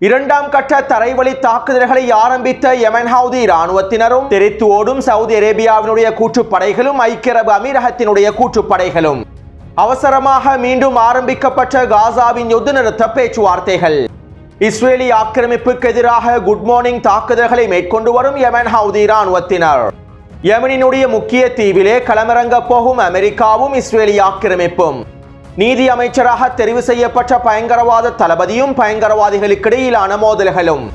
இரண்டாம் கட்ட தரைவழி தாக்குதல்களை ஆரம்பித்த யெமன் ஹவுதி இராணுவத்தினரும் தெரித்து ஓடும் சவுதி அரேபியாவினுடைய கூட்டுப்படைகளும் ஐக்கிய அரபு அமீரகத்தினுடைய கூட்டுப்படைகளும் அவசரமாக மீண்டும் ஆரம்பிக்கப்பட்ட காசாவின் யுத்த நிறுத்த பேச்சுவார்த்தைகள். இஸ்ரேலி ஆக்கிரமிப்புக்கு எதிராக குட் மார்னிங் தாக்குதல்களை மேற்கொண்டு வரும் யெமன் ஹவுதி இராணுவத்தினர். யெமனினுடைய முக்கிய தீவிலே களமிறங்க போகும் அமெரிக்காவும் இஸ்ரேலி ஆக்கிரமிப்பும். நீதி அமைச்சராக தெரிவு செய்யப்பட்ட பயங்கரவாத தளபதியும் பயங்கரவாதிகளுக்கு இடையிலான மோதல்களும்.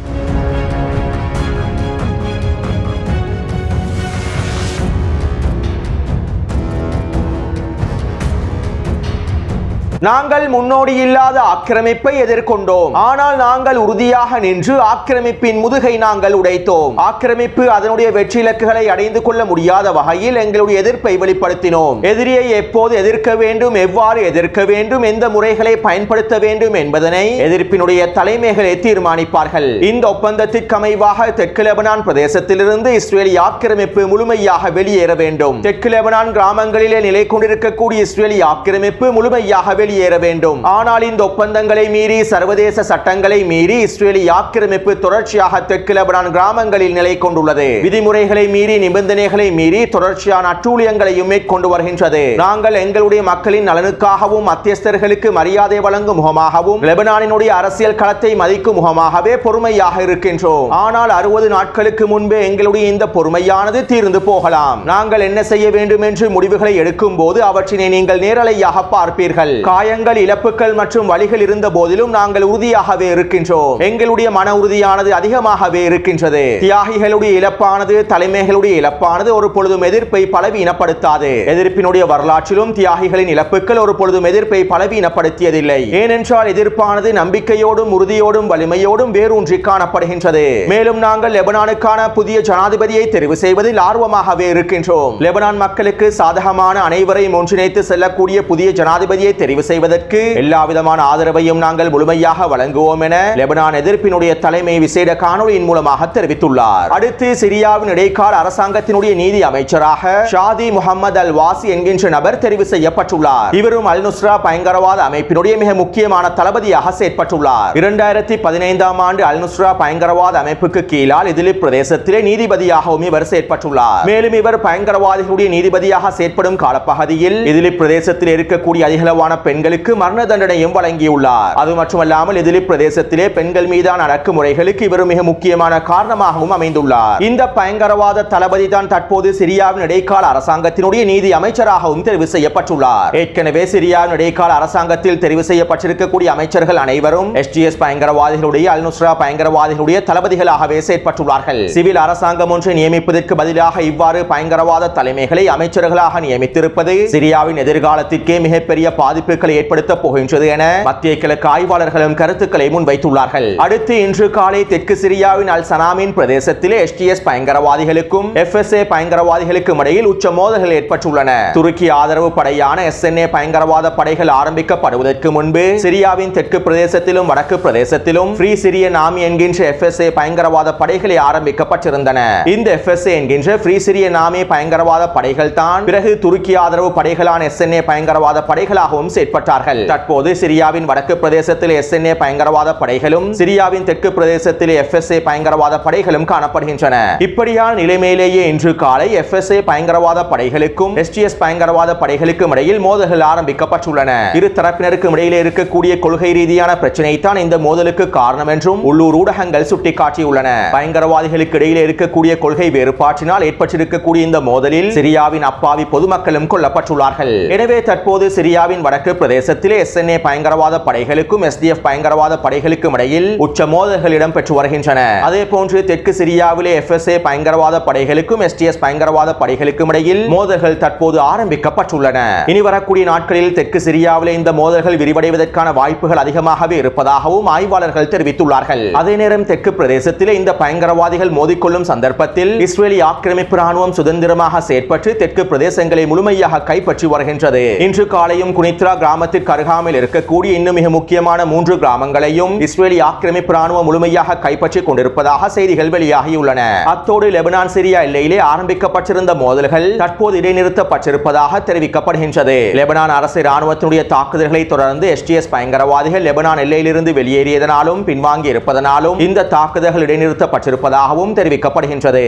நாங்கள் முன்னோடி இல்லாத ஆக்கிரமிப்பை எதிர்கொண்டோம். ஆனால் நாங்கள் உறுதியாக நின்று ஆக்கிரமிப்பின் முதுகை நாங்கள் உடைத்தோம். ஆக்கிரமிப்பு அதனுடைய வெற்றி இலக்குகளை அடைந்து கொள்ள முடியாத வகையில் எங்களுடைய எதிர்ப்பை வெளிப்படுத்தினோம். எதிரியை எப்போது எதிர்க்க வேண்டும், எவ்வாறு எதிர்க்க வேண்டும், எந்த முறைகளை பயன்படுத்த வேண்டும் என்பதனை எதிர்ப்பினுடைய தலைமைகளை தீர்மானிப்பார்கள். இந்த ஒப்பந்தத்திற்கு அமைவாக தெற்கு லெபனான் பிரதேசத்திலிருந்து இஸ்ரேலி ஆக்கிரமிப்பு முழுமையாக வெளியேற வேண்டும். தெற்கு லெபனான் கிராமங்களிலே நிலை கொண்டிருக்கக்கூடிய இஸ்ரேலி ஆக்கிரமிப்பு முழுமையாக வெளியேற வேண்டும். ஆனால் இந்த ஒப்பந்தங்களை மீறி, சர்வதேச சட்டங்களை மீறி இஸ்ரேலி ஆக்கிரமிப்பு தொடர்ச்சியாக தெற்கு லெபனான் கிராமங்களில் நிலை கொண்டுள்ளது. விதிமுறைகளை மீறி, நிபந்தனைகளை மீறி தொடர்ச்சியான அட்டூழியங்களையும் மேற்கொண்டு வருகின்றது. நாங்கள் எங்களுடைய மக்களின் நலனுக்காகவும் மத்தியஸ்தர்களுக்கு மரியாதை வழங்கும் முகமாகவும் லெபனானினுடைய அரசியல் களத்தை மதிக்கும் முகமாகவே பொறுமையாக இருக்கின்றோம். ஆனால் 60 நாட்களுக்கு முன்பே எங்களுடைய இந்த பொறுமையானது தீர்ந்து போகலாம். நாங்கள் என்ன செய்ய வேண்டும் என்று முடிவுகளை எடுக்கும் போது அவற்றினை நீங்கள் நேரலையாக பார்ப்பீர்கள். காயங்கள், இழப்புகள் மற்றும் வலிகள் இருந்த போதிலும் நாங்கள் உறுதியாகவே இருக்கின்றோம். எங்களுடைய மன உறுதியானது அதிகமாகவே இருக்கின்றது. தியாகிகளுடைய இழப்பானது, தலைமைகளுடைய இழப்பானது ஒரு பொழுதும் எதிர்ப்பை பலவீனப்படுத்தாது. எதிர்ப்பினுடைய வரலாற்றிலும் தியாகிகளின் இழப்புகள் ஒரு பொழுதும் எதிர்ப்பை பலவீனப்படுத்தியதில்லை. ஏனென்றால் எதிர்ப்பானது நம்பிக்கையோடும் உறுதியோடும் வலிமையோடும் வேரூன்றி காணப்படுகின்றது. மேலும் நாங்கள் லெபனானுக்கான புதிய ஜனாதிபதியை தெரிவு செய்வதில் ஆர்வமாகவே இருக்கின்றோம். லெபனான் மக்களுக்கு சாதகமான அனைவரையும் ஒன்றிணைத்து செல்லக்கூடிய புதிய ஜனாதிபதியை தெரிவு செய்வதற்கு எல்லா விதமான ஆதரவையும் நாங்கள் முழுமையாக வழங்குவோம் என லெபனான் எதிர்ப்பினுடைய தலைமை விசேட காணொலியின் மூலமாக தெரிவித்துள்ளார். அடுத்து சிரியாவின் இடைக்கால அரசாங்கத்தினுடைய நீதி அமைச்சராக ஷாதி முகமது அல் வாசி என்கின்ற நபர் தெரிவு செய்யப்பட்டுள்ளார். இவரும் அல் நுஸ்ரா பயங்கரவாத அமைப்பினுடைய மிக முக்கியமான தளபதியாக செயற்பட்டுள்ளார். 2015ஆம் ஆண்டு அல் நுஸ்ரா பயங்கரவாத அமைப்புக்கு கீழால் இதிலிப் பிரதேசத்திலே நீதிபதியாகவும் இவர் செயற்பட்டுள்ளார். மேலும் இவர் பயங்கரவாதிகளுடைய நீதிபதியாக செயற்படும் காலப்பகுதியில் இதிலிப் பிரதேசத்தில் இருக்கக்கூடிய அதிகளவான பெண்களுக்கு மரண தண்டனையும் வழங்கியுள்ளார். அது மட்டுமல்லாமல் இதிலிப் பிரதேசத்திலே பெண்கள் மீதான அடக்குமுறைகளுக்கு இவர் மிக முக்கியமான காரணமாகவும் அமைந்துள்ளார். இந்த பயங்கரவாத தளபதி தான் தற்போது சிரியாவின் இடைக்கால அரசாங்கத்தினுடைய நீதி அமைச்சராகவும் தெரிவு செய்யப்பட்டுள்ளார். ஏற்கனவே சிரியாவின் இடைக்கால அரசாங்கத்தில் தெரிவு செய்யப்பட்டிருக்கக்கூடிய அமைச்சர்கள் அனைவரும் எஸ்டிஎஸ் பயங்கரவாதிகளுடைய, அல் நுஸ்ரா பயங்கரவாதிகளுடைய தளபதிகளாகவே செயற்பட்டுள்ளார்கள். சிவில் அரசாங்கம் ஒன்றை நியமிப்பதற்கு பதிலாக இவ்வாறு பயங்கரவாத தலைமைகளை அமைச்சர்களாக நியமித்திருப்பது சிரியாவின் எதிர்காலத்திற்கே மிகப்பெரிய பாதிப்புகளை ஏற்படுத்த போகின்றது என மத்திய கிழக்கு ஆய்வாளர்களும் கருத்துக்களை முன்வைத்துள்ளார்கள். அடுத்து இன்று காலை தெற்கு சிரியாவின் அல் சனாமின் பிரதேசத்திலே எஸ்டிஎஸ் பயங்கரவாதிகளுக்கும் எஃப்எஸ்ஏ பயங்கரவாதிகளுக்கும் இடையில் உச்ச மோதல்கள் ஏற்பட்டுள்ளன. துருக்கி ஆதரவு படையான எஸ்என்ஏ பயங்கரவாத படைகள் ஆரம்பிக்கப்படுவதற்கு முன்பு சிரியாவின் தெற்கு பிரதேசத்திலும் வடக்கு பிரதேசத்திலும் ஃப்ரீ சிரியன் ஆர்மி என்கின்ற எஃப்எஸ்ஏ பயங்கரவாத படைகளை ஆரம்பிக்கப்பட்டிருந்தன. இந்த எஃப்எஸ்ஏ என்கின்ற ஃப்ரீ சிரியன் ஆர்மி பயங்கரவாத படைகள் தான் பிறகு துருக்கி ஆதரவு படைகளான எஸ்என்ஏ பயங்கரவாத படைகளாகவும் செயற்பட்டார்கள். தற்போது சிரியாவின் வடக்கு பிரதேசத்தில் எஸ்என்ஏ பயங்கரவாத படைகளும் சிரியாவின் தெற்கு பிரதேசத்தில் எஃப்எஸ்ஏ பயங்கரவாத படைகளும் காணப்படுகின்றன. இப்படியான நிலைமையிலேயே இன்று காலை எஃப்எஸ்ஏ பயங்கரவாத படைகளுக்கும் எஸ்டிஎஸ் பயங்கரவாத படைகளுக்கும் இடையில் மோதல்கள் ஆரம்பிக்கப்பட்டுள்ளன. இரு தரப்பினருக்கும் இடையிலே இருக்கக்கூடிய கொள்கை ரீதியான பிரச்சனை தான் இந்த மோதலுக்கு காரணம் என்றும் உள்ளூர் ஊடகங்கள் சுட்டிக்காட்டியுள்ளன. பயங்கரவாதிகளுக்கு இடையிலே இருக்கக்கூடிய கொள்கை வேறுபாட்டினால் ஏற்பட்டிருக்கக்கூடிய இந்த மோதலில் சிரியாவின் அப்பாவி பொதுமக்களும் கொல்லப்பட்டுள்ளார்கள். எனவே தற்போது சிரியாவின் வடக்கு பிரதேசத்திலே எஸ்என்ஏ பயங்கரவாத படைகளுக்கும் எஸ்டிஎஃப் பயங்கரவாத படைகளுக்கும் இடையில் உச்ச மோதல்கள் இடம்பெற்று வருகின்றன. அதே போன்று தெற்கு சிரியாவிலே எஃப்எஸ்ஏ பயங்கரவாத படைகளுக்கும் எஸ்டிஎஸ் பயங்கரவாத படைகளுக்கும் இடையில் மோதல்கள் தற்போது ஆரம்பிக்கப்பட்டுள்ளன. இனி வரக்கூடிய நாட்களில் தெற்கு சிரியாவிலே இந்த மோதல்கள் விரிவடைவதற்கான வாய்ப்புகள் அதிகமாகவே இருப்பதாகவும் ஆய்வாளர்கள் தெரிவித்துள்ளார்கள். அதே நேரம் தெற்கு பிரதேசத்திலே இந்த பயங்கரவாதிகள் மோதிக்கொள்ளும் சந்தர்ப்பத்தில் இஸ்ரேலி ஆக்கிரமிப்பு ராணுவம் சுதந்திரமாக செயற்பட்டு தெற்கு பிரதேசங்களை முழுமையாக கைப்பற்றி வருகின்றது. இன்று காலையும் குனித்ரா கிராமத்திற்கு அருகாமையில் இருக்கக்கூடிய இன்னும் மிக முக்கியமான 3 கிராமங்களையும் இஸ்ரேலி ஆக்கிரமிப்பு ராணுவம் முழுமையாக கைப்பற்றிக் கொண்டிருப்பதாக செய்திகள் வெளியாகியுள்ளன. அத்தோடு லெபனான் சிரியா எல்லையிலே ஆரம்பிக்கப்பட்டிருந்த மோதல்கள் தற்போது இடைநிறுத்தப்பட்டிருப்பதாக தெரிவிக்கப்படுகின்றது. லெபனான் அரசு ராணுவத்தினுடைய தாக்குதல்களை தொடர்ந்து எஸ்டிஎஸ் பயங்கரவாதிகள் லெபனான் எல்லையிலிருந்து வெளியேறியதனாலும் பின்வாங்கி இருப்பதனாலும் இந்த தாக்குதல்கள் இடைநிறுத்தப்பட்டிருப்பதாகவும் தெரிவிக்கப்படுகின்றது.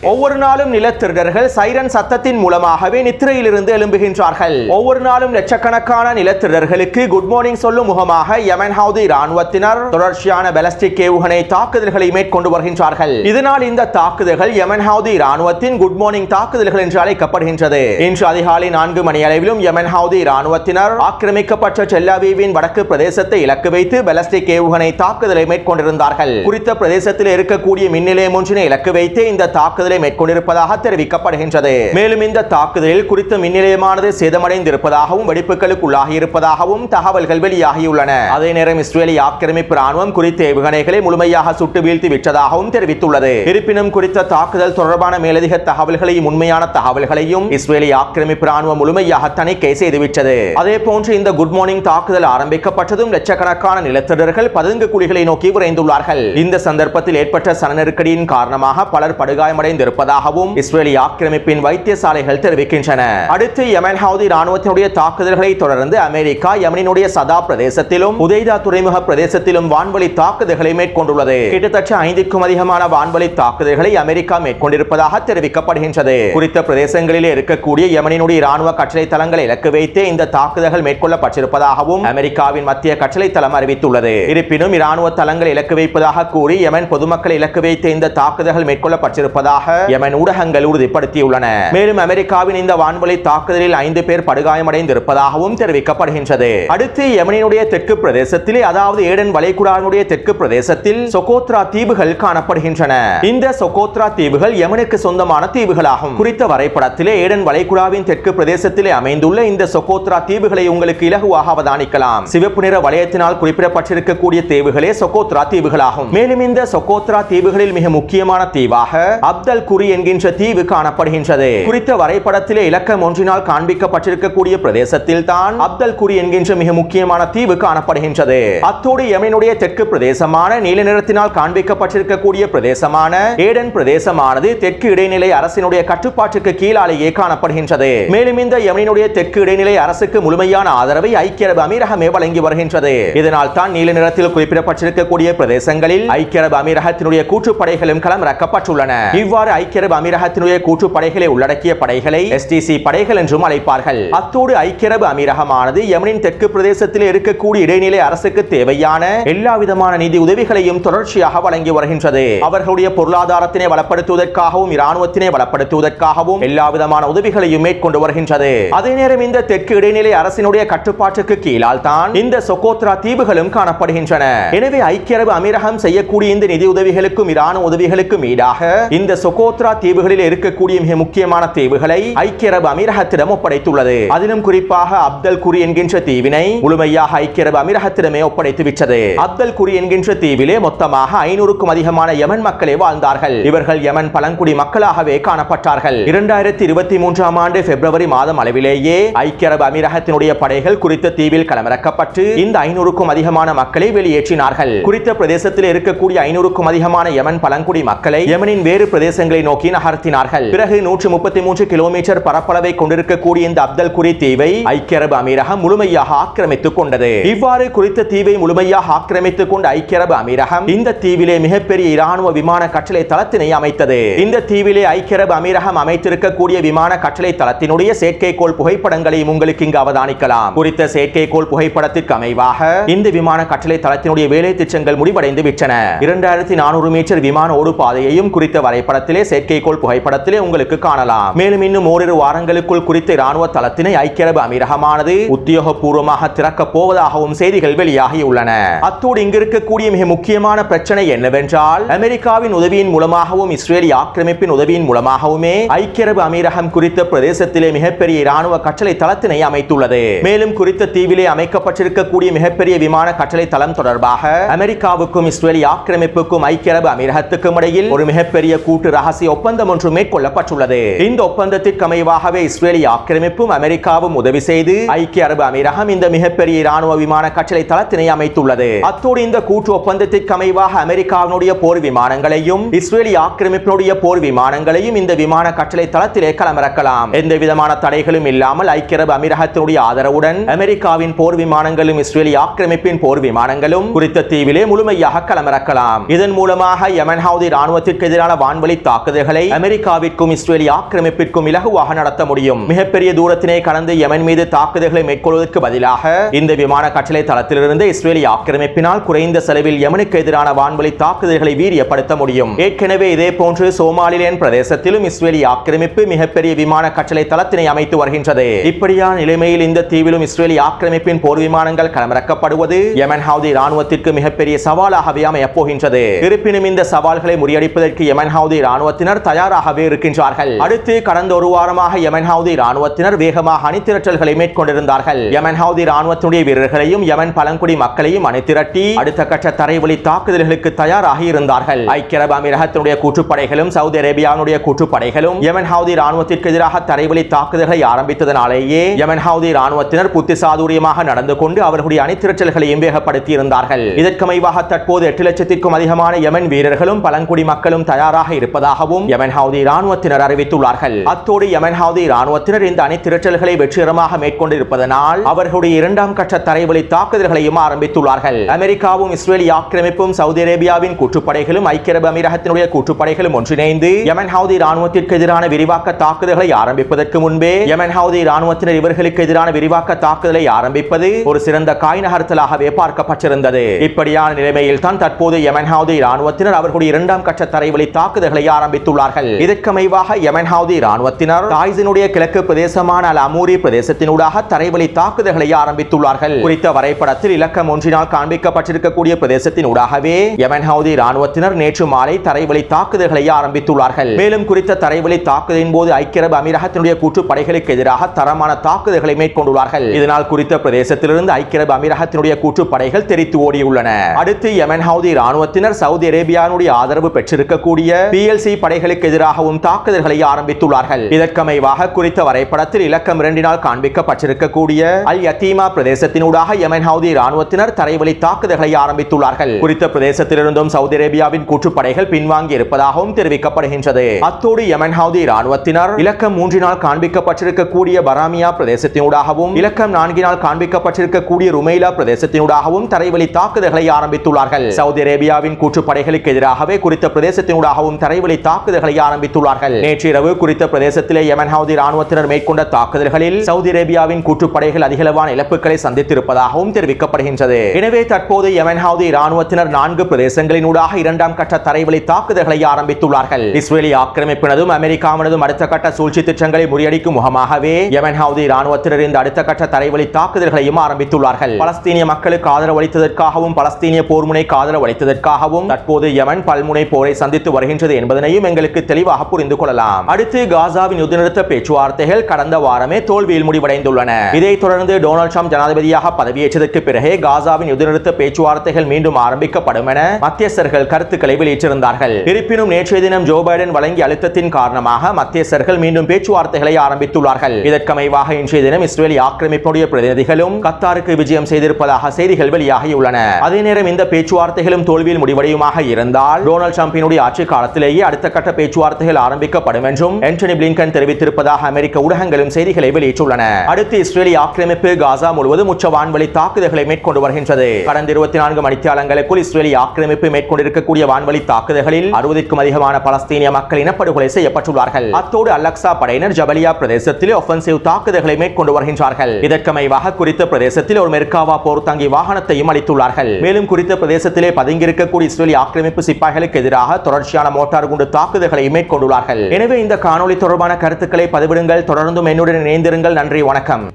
ஒவ்வொரு நாளும் நிலத்திருடர்கள் சைரன் சத்தத்தின் மூலமாகவே நித்திரையிலிருந்து எழும்புகின்றார்கள். ஒவ்வொரு நாளும் லட்சக்கணக்கான நிலத்திருடர்களுக்கு குட் மார்னிங் சொல்லும் முகமாக யமன் ஹவுதி ராணுவத்தினர் தொடர்ச்சியான பாலிஸ்டிக் ஏவுகணை தாக்குதல்களை மேற்கொண்டு வருகின்றார்கள். இதனால் இந்த தாக்குதல்கள் யமன் ஹவுதி ராணுவத்தின் குட் மார்னிங் தாக்குதல்கள் என்று அழைக்கப்படுகின்றது. இன்று அதிகாலை 4 மணி அளவிலும் யமன் ஹவுதி ராணுவத்தினர் ஆக்கிரமிக்கப்பட்ட டெல் அவீவின் வடக்கு பிரதேசத்தை இலக்கு வைத்து பாலிஸ்டிக் ஏவுகணை தாக்குதலை மேற்கொண்டிருந்தார்கள். குறித்த பிரதேசத்தில் இருக்கக்கூடிய மின் நிலையம் ஒன்றினை இலக்கு வைத்து இந்த தாக்குதலை மேற்கொண்டிருப்பதாக தெரிவிக்கப்படுகின்றது. மேலும் இந்த தாக்குதலில் குறித்த மின் நிலையமானது சேதமடைந்திருப்பதாகவும் வெடிப்புகளுக்குள்ளாகி இருப்பதாகவும் தகவல்கள் வெளியாகியுள்ளன. அதே நேரம் இஸ்ரேலி ஆக்கிரமிப்பு ராணுவம் குறித்த ஏவுகணைகளை முழுமையாக சுட்டு வீழ்த்தி விட்டதாகவும் தெரிவித்துள்ளது. இருப்பினும் குறித்த தாக்குதல் தொடர்பான மேலதிக தகவல்களையும் உண்மையான தகவல்களையும் இஸ்ரேலி ஆக்கிரமிப்பு ராணுவம் முழுமையாக தணிக்கை செய்துவிட்டது. அதே போன்று இந்த குட் மார்னிங் தாக்குதல் ஆரம்பிக்கப்பட்டதும் லட்சக்கணக்கான நிலத்திரர்கள் பதுங்கு குழிகளை நோக்கி விரைந்துள்ளார்கள். இந்த சந்தர்ப்பத்தில் ஏற்பட்ட சன நெருக்கடியின் காரணமாக பலர் படுகாயமடைந்து இருப்பதாகவும் இஸ்ரேலி ஆக்கிரமிப்பின் வைத்தியசாலைகள் தெரிவிக்கின்றன. அடுத்து யமன் ஹவுதி ராணுவத்தினுடைய தாக்குதல்களை தொடர்ந்து அமெரிக்கா யமனினுடைய சதா பிரதேசத்திலும் உதைதா துறைமுக பிரதேசத்திலும் வான்வழி தாக்குதல்களை மேற்கொண்டுள்ளது. கிட்டத்தட்ட 5க்கும் அதிகமான வான்வழி தாக்குதல்களை அமெரிக்கா மேற்கொண்டிருப்பதாக தெரிவிக்கப்படுகின்றது. குறித்த பிரதேசங்களிலே இருக்கக்கூடிய யமனினுடைய ராணுவ கட்டளை தளங்களை இலக்கு வைத்து இந்த தாக்குதல்கள் மேற்கொள்ளப்பட்டிருப்பதாகவும் அமெரிக்காவின் மத்திய கட்டளை தளம் அறிவித்துள்ளது. இருப்பினும் இராணுவ தளங்களை இலக்கு வைப்பதாக கூறி யமன் பொதுமக்களை இலக்கு வைத்து இந்த தாக்குதல்கள் மேற்கொள்ளப்பட்டிருப்பதாக யமன் ஊடகங்கள் உறுதிப்படுத்தியுள்ளன. மேலும் அமெரிக்காவின் இந்த வான்வழி தாக்குதலில் 5 பேர் படுகாயமடைந்திருப்பதாகவும் தெரிவிக்கப்படுகின்றது. அடுத்து யமனினுடைய தெற்கு பிரதேசத்திலே அதாவது ஏடன் வளைகுடாவினுடைய தெற்கு பிரதேசத்தில் சொகோத்ரா தீவுகள் காணப்படுகின்றன. இந்த சொகோத்ரா தீவுகள் யமனுக்கு சொந்தமான தீவுகளாகும். குறித்த வரைபடத்திலே ஏடன் வளைகுடாவின் தெற்கு பிரதேசத்திலே அமைந்துள்ள இந்த சொகோத்ரா தீவுகளை உங்களுக்கு இலகுவாக அவதானிக்கலாம். சிவப்பு நிற வளையத்தினால் குறிப்பிடப்பட்டிருக்கக்கூடிய தீவுகளே சொகோத்ரா தீவுகளாகும். மேலும் இந்த சொகோத்ரா தீவுகளில் மிக முக்கியமான தீவாக அப்தல் குறி என்கின்ற தீவு காணப்படுகின்றது. குறித்த வரைபடத்திலே இலக்கம் ஒன்றினால் காண்பிக்கப்பட்டிருக்கக்கூடிய பிரதேசத்தில் தான் அப்தல் குறி என்கின்ற மிக முக்கியமான தீவு காணப்படுகின்றது. அத்தோடு யமனினுடைய தெற்கு பிரதேசமான நீல நிறத்தினால் காண்பிக்கப்பட்டிருக்கக்கூடிய பிரதேசமான ஏடன் பிரதேசமானது தெற்கு இடைநிலை அரசினுடைய கட்டுப்பாட்டுக்கு கீழாலேயே காணப்படுகின்றது. மேலும் இந்த யமனினுடைய தெற்கு இடைநிலை அரசுக்கு முழுமையான ஆதரவை ஐக்கிய அரபு அமீரகமே வழங்கி வருகின்றது. இதனால் தான் நீல நிறத்தில் குறிப்பிடப்பட்டிருக்கக்கூடிய பிரதேசங்களில் ஐக்கிய அரபு அமீரகத்தினுடைய கூற்றுப்படைகளும் களமிறக்கப்பட்டுள்ளன. இவ்வாறு ஐக்கிய அரபு அமீரகத்தினுடைய கூற்றுப்படைகளை உள்ளடக்கிய படைகளை STC படைகள் என்றும் அழைப்பார்கள். அத்தோடு ஐக்கிய அரபு அமீரகமானது யமனின் தெற்கு பிரதேசத்தில் இருக்கக்கூடிய இடைநிலை அரசுக்கு தேவையான எல்லா விதமான நிதி உதவிகளையும் தொடர்ச்சியாக வழங்கி வருகின்றது. அவர்களுடைய பொருளாதாரத்தினை வளப்படுத்துவதற்காகவும் இராணுவத்தினை வளப்படுத்துவதற்காகவும் எல்லா விதமான உதவிகளையும் மேற்கொண்டு வருகின்றது. அதே நேரம் இந்த தெற்கு இடைநிலை அரசினுடைய கட்டுப்பாட்டுக்கு கீழால் தான் இந்த சொகோத்ரா தீவுகளும் காணப்படுகின்றன. எனவே ஐக்கிய அரபு அமீரகம் செய்யக்கூடிய இந்த நிதி உதவிகளுக்கும் இராணுவ உதவிகளுக்கும் ஈடாக இந்த சொகோத்ரா தீவுகளில் இருக்கக்கூடிய மிக முக்கியமான தீவுகளை ஐக்கிய அரபு அமீரகத்திடம் ஒப்படைத்துள்ளது. அதிலும் குறிப்பாக அப்தல் குறி என்கின்ற தீவினை முழுமையாக ஐக்கிய அரபு அமீரகத்திடமே ஒப்படைத்து விட்டது. அப்தல் குறி என்கின்ற தீவிலே மொத்தமாக 500க்கும் அதிகமான யமன் மக்களே வாழ்ந்தார்கள். இவர்கள் யமன் பழங்குடி மக்களாகவே காணப்பட்டார்கள். 2023ஆம் ஆண்டு பிப்ரவரி மாதம் அளவிலேயே ஐக்கிய அரபு அமீரகத்தினுடைய படைகள் குறித்த தீவில் களமிறக்கப்பட்டு இந்த 500க்கும் அதிகமான மக்களை வெளியேற்றினார்கள். குறித்த பிரதேசத்தில் இருக்கக்கூடிய 500க்கும் அதிகமான யமன் பழங்குடி மக்களை யமனின் வேறு பிரதேசங்களை நோக்கி நகர்த்தினார்கள். பிறகு 133 கிலோமீட்டர் பரப்பளவை கொண்டிருக்கக்கூடிய இந்த அப்தல் குறி தீவை ஐக்கிய அரபு அமீரகம் முழுமையாக ஆக்கிரமித்துக் கொண்டது. இவ்வாறு குறித்த தீவை முழுமையாக ஆக்கிரமித்துக் கொண்ட ஐக்கிய அரபு அமீரகம் இந்த தீவிலே மிகப்பெரிய இராணுவ விமான கட்டளை தளத்தினை அமைத்தது. இந்த தீவிலே ஐக்கிய அரபு அமீரகம் அமைத்திருக்கக்கூடிய விமான கட்டளை தளத்தினுடைய செயற்கைக்கோள் புகைப்படங்களையும் உங்களுக்கு இங்கு அவதானிக்கலாம். குறித்த செயற்கைக்கோள் புகைப்படத்திற்கு அமைவாக இந்த விமான கட்டளை தளத்தினுடைய வேலை திட்டங்கள் முடிவடைந்து விட்டன. 2400 மீட்டர் விமான ஓடு பாதையையும் குறித்த வரைபடத்திலே செயற்கைக்கோள் புகைப்படத்திலே உங்களுக்கு காணலாம். மேலும் இன்னும் ஓரிரு வாரங்களுக்குள் குறித்த இராணுவ தளத்தினை ஐக்கிய அரபு அமீரகமானது உத்தியோகபூர்வமாக திறக்கப் போவதாகவும் செய்திகள் வெளியாகியுள்ளன. அத்தோடு இங்கு இருக்கக்கூடிய மிக முக்கியமான பிரச்சனை என்னவென்றால் அமெரிக்காவின் உதவியின் மூலமாகவும் இஸ்ரேலி ஆக்கிரமிப்பின் உதவியின் மூலமாகவுமே ஐக்கிய அரபு அமீரகம் குறித்த பிரதேசத்திலே மிகப்பெரிய இராணுவ கட்டளை தளத்தினை அமைத்துள்ளது. மேலும் குறித்த தீவிலே அமைக்கப்பட்டிருக்கக்கூடிய மிகப்பெரிய விமான கட்டளை தளம் தொடர்பாக அமெரிக்காவுக்கும் இஸ்ரேலி ஆக்கிரமிப்புக்கும் ஐக்கிய அரபு அமீரகத்துக்கும் இடையில் ஒரு மிகப்பெரிய கூட்டு ரகசிய ஒப்பந்தம் ஒன்று மேற்கொள்ளப்பட்டுள்ளது. இந்த ஒப்பந்தத்திற்கு அமைவாகவே இஸ்ரேலிய ஆக்கிரமிப்பும் அமெரிக்காவும் உதவி செய்து ஐக்கிய அரபு அமீரகம் இந்த மிகப்பெரிய இராணுவ விமான கட்டளை தளத்தினை அமைத்துள்ளது. அத்தோடு இந்த கூட்டு ஒப்பந்தத்திற்கு அமைவாக அமெரிக்காவினுடைய போர் விமானங்களையும் இஸ்ரேலிய ஆக்கிரமிப்பினுடைய போர் விமானங்களையும் இந்த விமான கட்டளை தளத்திலே களமிறக்கலாம். எந்த விதமான தடைகளும் இல்லாமல் ஐக்கிய அரபு அமீரகத்தினுடைய ஆதரவுடன் அமெரிக்காவின் போர் விமானங்களும் இஸ்ரேலிய ஆக்கிரமிப்பின் போர் விமானங்களும் குறித்த தீவிலே முழுமையாக களமிறக்கலாம். இதன் மூலமாக யமன் ஹவுதி ராணுவத்திற்கு எதிரான வான்வழி தாக்குதல்களை அமெரிக்காவிற்கும் இஸ்ரேலிய ஆக்கிரமிப்பிற்கும் இலகுவாக நடத்த முடியும். மிகப்பெரிய தூரத்தினை கடந்து யமன் மீது தாக்குதல்களை மேற்கொள்வதற்கு பதிலாக இந்த விமான கட்டளை தளத்திலிருந்து இஸ்ரேலிய ஆக்கிரமிப்பினால் குறைந்த செலவில் யமனுக்கு எதிரான வான்வழி தாக்குதல்களை வீரியப்படுத்த முடியும். ஏற்கனவே இதே போன்று சோமாலிலேண்ட் பிரதேசத்திலும் இஸ்ரேலிய ஆக்கிரமிப்பு மிகப்பெரிய விமான கட்டளை தளத்தினை அமைத்து வருகின்றது. இப்படியான நிலைமையில் இந்த தீவிலும் இஸ்ரேலிய ஆக்கிரமிப்பின் போர் விமானங்கள் களமிறக்கப்படுவது யமன் ஹவுதி ராணுவத்திற்கு மிகப்பெரிய சவாலாகவே அமையப் போகின்றது. இருப்பினும் இந்த சவால்களை முறியடிப்பதற்கு யமன் ஹவுதி ராணுவத்தினர் தயாராகவே இருக்கின்றார்கள். அடுத்து கடந்த ஒரு வாரமாக யமன் ஹவுதி ராணுவத்தினர் வேகமாக அணிதிரட்டல்களை மேற்கொண்டிருந்தார்கள். யமன் ஹவுதி ராணுவத்தினுடைய வீரர்களையும் யமன் பழங்குடி மக்களையும் அணிதிரட்டி அடுத்த கட்ட தரைவழி தாக்குதல்களுக்கு தயாராக இருந்தார்கள். ஐக்கிய அரபு அமீரகத்தினுடைய கூட்டுப்படைகளும் சவுதி அரேபியாவுடைய கூட்டுப்படைகளும் யமன் ஹவுதி ராணுவத்திற்கு எதிராக தரைவழி தாக்குதல்களை ஆரம்பித்ததனாலேயே யமன் ஹவுதி ராணுவத்தினர் புத்திசாதுரியமாக நடந்து கொண்டு அவர்களுடைய அணிதிரட்டல்களையும் வேகப்படுத்தி இருந்தார்கள். இதற்கமைவாக தற்போது 8 லட்சத்திற்கும் அதிகமான யமன் வீரர்களும் பழங்குடி மக்களும் தயாராக இருப்பதாகவும் யமன் ஹவுதி ராணுவத்தினர் அறிவித்துள்ளார்கள். அத்தோடு யமன் ஹவுதி ராணுவத்தினர் இந்த அணிதிரட்டல்களை வெற்றிகரமாக மேற்கொண்டிருப்பதனால் அவர்களுடைய இரண்டாம் கட்ட தரைவழி தாக்குதல்களையும் ஆரம்பித்துள்ளார்கள். அமெரிக்காவும் இஸ்ரேலிய ஆக்கிரமிப்பும் சவுதி அரேபியாவின் கூட்டுப்படைகளும் ஐக்கிய அரபு அமீரகத்தினுடைய கூட்டுப்படைகளும் ஒன்றிணைந்து யமன் ஹவுதி ராணுவத்திற்கு எதிரான விரிவாக்க தாக்குதல்களை ஆரம்பிப்பதற்கு முன்பே யமன் ஹவுதி ராணுவத்தினர் இவர்களுக்கு எதிரான விரிவாக்க தாக்குதலை ஆரம்பிப்பது ஒரு சிறந்த காய் நகர்த்தலாகவே பார்க்கப்பட்டிருந்தது. இப்படியான நிலைமையில் தான் தற்போது யமன் ஹவுதி ராணுவத்தினர் அவர்களுடைய இரண்டாம் கட்ட தரைவழி தாக்குதல்களை ஆரம்பித்துள்ளார்கள். இதற்கமைவாக யமன் ஹவுதி ராணுவத்தினர் தாய்ஸினுடைய கிழக்கு பிரதேசமான அல் அமூரி பிரதேசத்தினூடாக தரைவழி தாக்குதல்களை ஆரம்பித்துள்ளார்கள். குறித்த வரைபடத்தில் இலக்கம் ஒன்றினால் காண்பிக்கப்பட்டிருக்கக்கூடிய பிரதேசத்தினூடாகவே யமன் ஹவுதி ராணுவத்தினர் நேற்று மாலை தரைவழி தாக்குதல்களை ஆரம்பித்துள்ளார்கள். மேலும் குறித்த தரைவழி தாக்குதலின் போது ஐக்கிய அரபு அமீரகத்தினுடைய கூட்டுப்படைகளுக்கு எதிராக தரமான தாக்குதல்களை மேற்கொண்டுள்ளார்கள். இதனால் குறித்த பிரதேசத்திலிருந்து ஐக்கிய அரபு அமீரகத்தினுடைய கூட்டுப்படைகள் தெரித்து ஓடியுள்ளன. அடுத்து யமன் ஹவுதி ராணுவத்தினர் சவுதி அரேபியாவுடைய ஆதரவு பெற்றிருக்கக்கூடிய PLC படைகளுக்கு எதிராகவும் தாக்குதல்களை ஆரம்பித்துள்ளார்கள். இதற்கமைவாக குறித்த வரைபடத்தில் இலக்கம் 2 காண்பிக்கப்பட்டிருக்கக்கூடிய அல் யத்தீமா பிரதேசத்தினூடாக யமன் ஹவுதி ராணுவத்தினர் தரைவழி தாக்குதல்களை ஆரம்பித்துள்ளார்கள். குறித்த பிரதேசத்திலிருந்தும் சவுதி அரேபியாவின் கூட்டுப்படைகள் பின்வாங்கி இருப்பதாகவும் தெரிவிக்கப்படுகின்றது. அத்தோடு யமன் ஹவுதி ராணுவத்தினர் இலக்கம் 3 காண்பிக்கப்பட்டிருக்கக்கூடிய பராமியா பிரதேசத்தினூடாகவும் இலக்கம் 4 காண்பிக்கப்பட்டிருக்கக்கூடிய ருமைலா பிரதேசத்தினூடாகவும் தரைவழி தாக்குதல்களை ஆரம்பித்துள்ளார்கள். சவுதி அரேபியாவின் கூட்டுப்படைகளுக்கு எதிராகவே குறித்த பிரதேசத்தினூடாகவும் தரைவழி தாக்குதல்களை ஆரம்பித்துள்ளார்கள். நேற்று இரவு குறித்த பிரதேசத்திலே யமன் ஹவுதி ராணுவத்தினர் மேற்கொண்ட தாக்குதல்களில் சவுதி அரேபியாவின் கூட்டுப்படைகள் அதிகளவான இழப்புகளை சந்தித்திருப்பதாகவும் தெரிவிக்கப்படுகின்றது. எனவே தற்போது யமன் ஹவுதி ராணுவத்தினர் 4 பிரதேசங்களினூடாக இரண்டாம் கட்ட தரைவழி தாக்குதல்களை ஆரம்பித்துள்ளார்கள். இஸ்ரேலிய ஆக்கிரமிப்பினதும் அமெரிக்காவினதும் அடுத்த கட்ட சூழ்ச்சி திட்டங்களை முறியடிக்கும் முகமாகவே யமன் ஹவுதி ராணுவத்தினர் இந்த அடுத்த கட்ட தரைவழி தாக்குதல்களையும் ஆரம்பித்துள்ளார்கள். பலஸ்தீனிய மக்களுக்கு ஆதரவு அளித்ததற்காகவும் பலஸ்தீனிய போர் முனைக்கு ஆதரவு அளித்ததற்காகவும் தற்போது யமன் பல்முனை போரை சந்தித்து வருகின்றது என்பதனையும் எங்களுக்கு தெளிவாக புரிந்து கொள்ளலாம். அடுத்து காசாவின் யுத்த நிறுத்த பேச்சுவார்த்தைகள் கடந்த வாரமே தோல்வியில் முடிவடைந்துள்ளன. இதைத் தொடர்ந்து டொனால்ட் ட்ரம்ப் ஜனாதிபதியாக பதவியேற்றதற்கு பிறகே காசாவின் யுத்த நிறுத்த பேச்சுவார்த்தைகள் மீண்டும் ஆரம்பிக்கப்படும் என மத்தியஸ்தர்கள் கருத்துக்களை வெளியிட்டிருந்தார்கள். இருப்பினும் நேற்றைய தினம் ஜோ பைடன் வழங்கிய அழுத்தத்தின் காரணமாக மத்தியஸ்தர்கள் மீண்டும் பேச்சுவார்த்தைகளை ஆரம்பித்துள்ளார்கள். இதற்கமைவாக இன்றைய தினம் இஸ்ரேலிய ஆக்கிரமிப்புடைய பிரதிநிதிகளும் கத்தாருக்கு விஜயம் செய்திருப்பதாக செய்திகள் வெளியாகியுள்ளன. அதே நேரம் இந்த பேச்சுவார்த்தைகளும் தோல்வியில் முடிவடையுமாக இருந்தால் டொனால்ட் ட்ரம்பினுடைய ஆட்சி காலத்திலேயே அடுத்த கட்ட பேச்சுவார்த்தைகள் ஆரம்பிக்கப்படும் என்றும் ஆண்டனி பிளிங்கன் தெரிவித்திருப்பதாக அமெரிக்க ஊடகங்களும் செய்திகளை வெளியிட்டுள்ளன. அடுத்து இஸ்ரேலிய ஆக்கிரமிப்பு காசா முழுவதும் உச்ச வான்வழி தாக்குதல்களை மேற்கொண்டு வருகின்றது. கடந்த 24 மணித்தியாலங்களுக்குள் இஸ்ரேலிய ஆக்கிரமிப்பு மேற்கொண்டிருக்கக்கூடிய வான்வழி தாக்குதல்களில் 60க்கும் அதிகமான பலஸ்தீனிய மக்கள் இனப்படுகொலை செய்யப்பட்டுள்ளார்கள். அத்தோடு அல்-அக்ஸா படையினர் ஜபலியா பிரதேசத்தில் ஒஃபென்சிவ் தாக்குதல்களை மேற்கொண்டு வருகின்றார்கள். இதற்கமைவாக குறித்த பிரதேசத்தில் ஒரு மெர்காவா போர் தாங்கி வாகனத்தையும் அளித்துள்ளார்கள். மேலும் குறித்த பிரதேசத்திலே பதுங்கியிருக்கக்கூடிய இஸ்ரேலிய ஆக்கிரமிப்பு சிப்பாய்களுக்கு எதிராக தொடர்ச்சியான மோட்டார் குண்டு தாக்குதல்களை மேற்கொண்டுள்ளார்கள். எனவே இந்த காணொளி தொடர்பான கருத்துக்களை பதிவிடுங்கள். தொடர்ந்தும் என்னுடன் இணைந்திருங்கள். நன்றி, வணக்கம்.